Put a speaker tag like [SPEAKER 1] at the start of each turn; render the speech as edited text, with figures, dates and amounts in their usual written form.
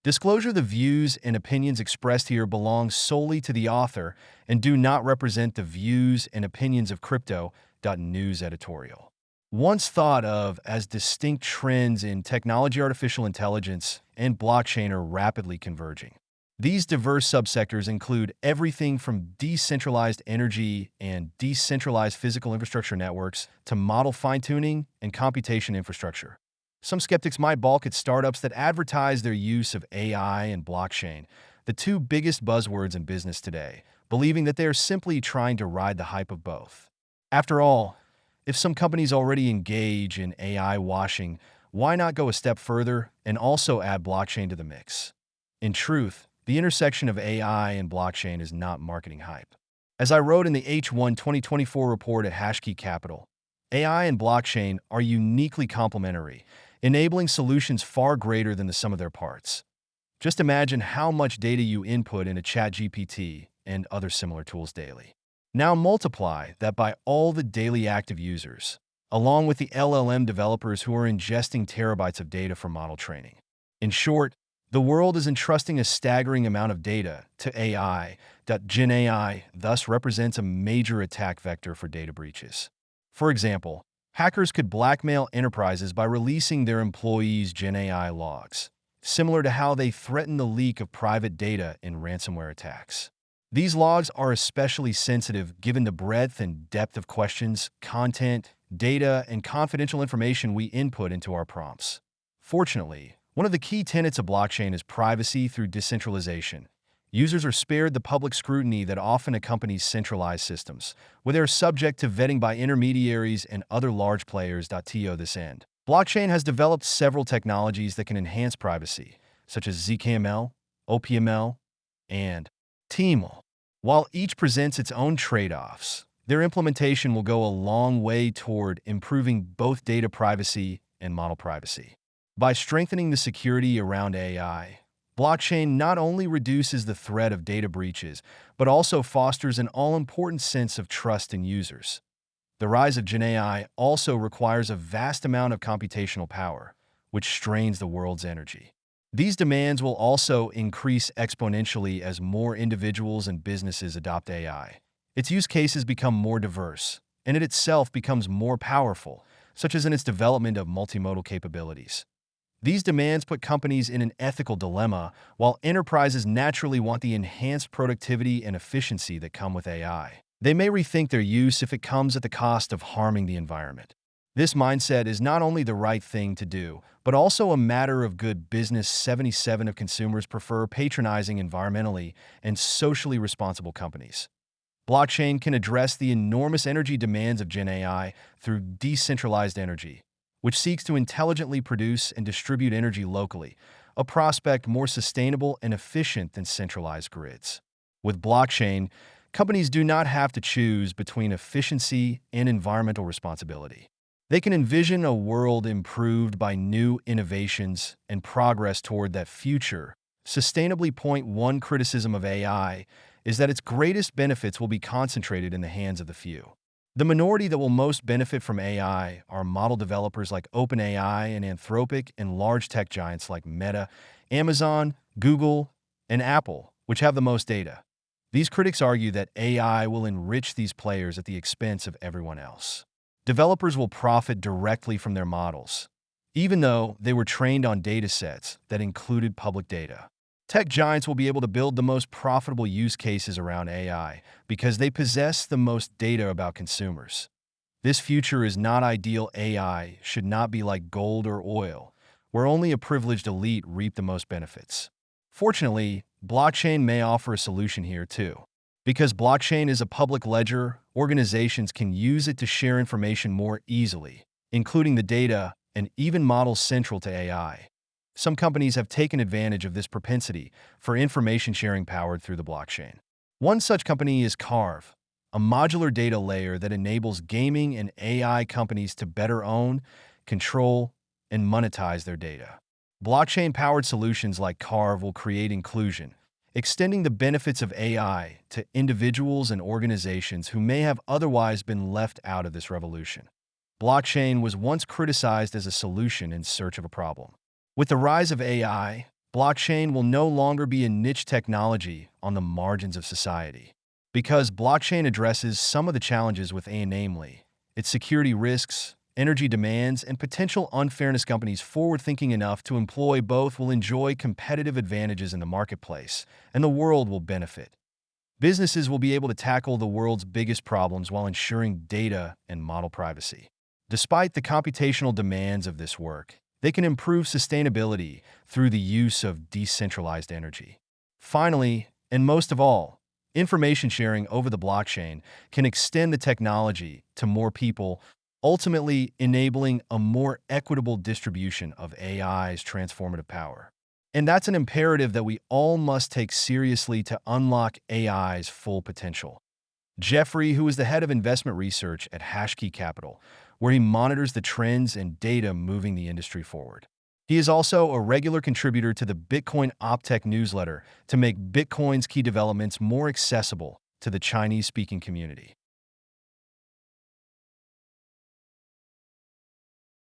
[SPEAKER 1] Disclosure: the views and opinions expressed here belong solely to the author and do not represent the views and opinions of Crypto.news editorial. Once thought of as distinct trends in technology, artificial intelligence, and blockchain are rapidly converging. These diverse subsectors include everything from decentralized energy and decentralized physical infrastructure networks to model fine-tuning and computation infrastructure. Some skeptics might balk at startups that advertise their use of AI and blockchain, the two biggest buzzwords in business today, believing that they are simply trying to ride the hype of both. After all, if some companies already engage in AI washing, why not go a step further and also add blockchain to the mix? In truth, the intersection of AI and blockchain is not marketing hype. As I wrote in the H1 2024 report at Hashkey Capital, AI and blockchain are uniquely complementary, enabling solutions far greater than the sum of their parts. Just imagine how much data you input into ChatGPT and other similar tools daily. Now multiply that by all the daily active users, along with the LLM developers who are ingesting terabytes of data for model training. In short, the world is entrusting a staggering amount of data to AI. Gen AI thus represents a major attack vector for data breaches. For example, hackers could blackmail enterprises by releasing their employees' Gen AI logs, similar to how they threaten the leak of private data in ransomware attacks. These logs are especially sensitive given the breadth and depth of questions, content, data, and confidential information we input into our prompts. Fortunately, one of the key tenets of blockchain is privacy through decentralization. Users are spared the public scrutiny that often accompanies centralized systems, where they are subject to vetting by intermediaries and other large players. To this end, blockchain has developed several technologies that can enhance privacy, such as ZKML, OPML, and TML. While each presents its own trade-offs, their implementation will go a long way toward improving both data privacy and model privacy. By strengthening the security around AI, blockchain not only reduces the threat of data breaches, but also fosters an all-important sense of trust in users. The rise of Gen AI also requires a vast amount of computational power, which strains the world's energy. These demands will also increase exponentially as more individuals and businesses adopt AI. Its use cases become more diverse, and it itself becomes more powerful, such as in its development of multimodal capabilities. These demands put companies in an ethical dilemma, while enterprises naturally want the enhanced productivity and efficiency that come with AI. They may rethink their use if it comes at the cost of harming the environment. This mindset is not only the right thing to do, but also a matter of good business. 77% of consumers prefer patronizing environmentally and socially responsible companies. Blockchain can address the enormous energy demands of Gen AI through decentralized energy, which seeks to intelligently produce and distribute energy locally, a prospect more sustainable and efficient than centralized grids. With blockchain, companies do not have to choose between efficiency and environmental responsibility. They can envision a world improved by new innovations and progress toward that future. Sustainably. Point one criticism of AI is that its greatest benefits will be concentrated in the hands of the few. The minority that will most benefit from AI are model developers like OpenAI and Anthropic and large tech giants like Meta, Amazon, Google, and Apple, which have the most data. These critics argue that AI will enrich these players at the expense of everyone else. Developers will profit directly from their models, even though they were trained on datasets that included public data. Tech giants will be able to build the most profitable use cases around AI because they possess the most data about consumers. This future is not ideal. AI should not be like gold or oil, where only a privileged elite reap the most benefits. Fortunately, blockchain may offer a solution here too. Because blockchain is a public ledger, organizations can use it to share information more easily, including the data and even models central to AI. Some companies have taken advantage of this propensity for information sharing powered through the blockchain. One such company is Carve, a modular data layer that enables gaming and AI companies to better own, control, and monetize their data. Blockchain-powered solutions like Carve will create inclusion, extending the benefits of AI to individuals and organizations who may have otherwise been left out of this revolution. Blockchain was once criticized as a solution in search of a problem. With the rise of AI, Blockchain will no longer be a niche technology on the margins of society. Because blockchain addresses some of the challenges with AI, namely its security risks, energy demands, and potential unfairness. Companies forward-thinking enough to employ both will enjoy competitive advantages in the marketplace, and the world will benefit. Businesses will be able to tackle the world's biggest problems while ensuring data and model privacy. Despite the computational demands of this work, they can improve sustainability through the use of decentralized energy. Finally, and most of all, information sharing over the blockchain can extend the technology to more people, ultimately enabling a more equitable distribution of AI's transformative power. And that's an imperative that we all must take seriously to unlock AI's full potential. Jeffrey, who is the head of investment research at Hashkey Capital, where he monitors the trends and data moving the industry forward. He is also a regular contributor to the Bitcoin Optech newsletter to make Bitcoin's key developments more accessible to the Chinese-speaking community.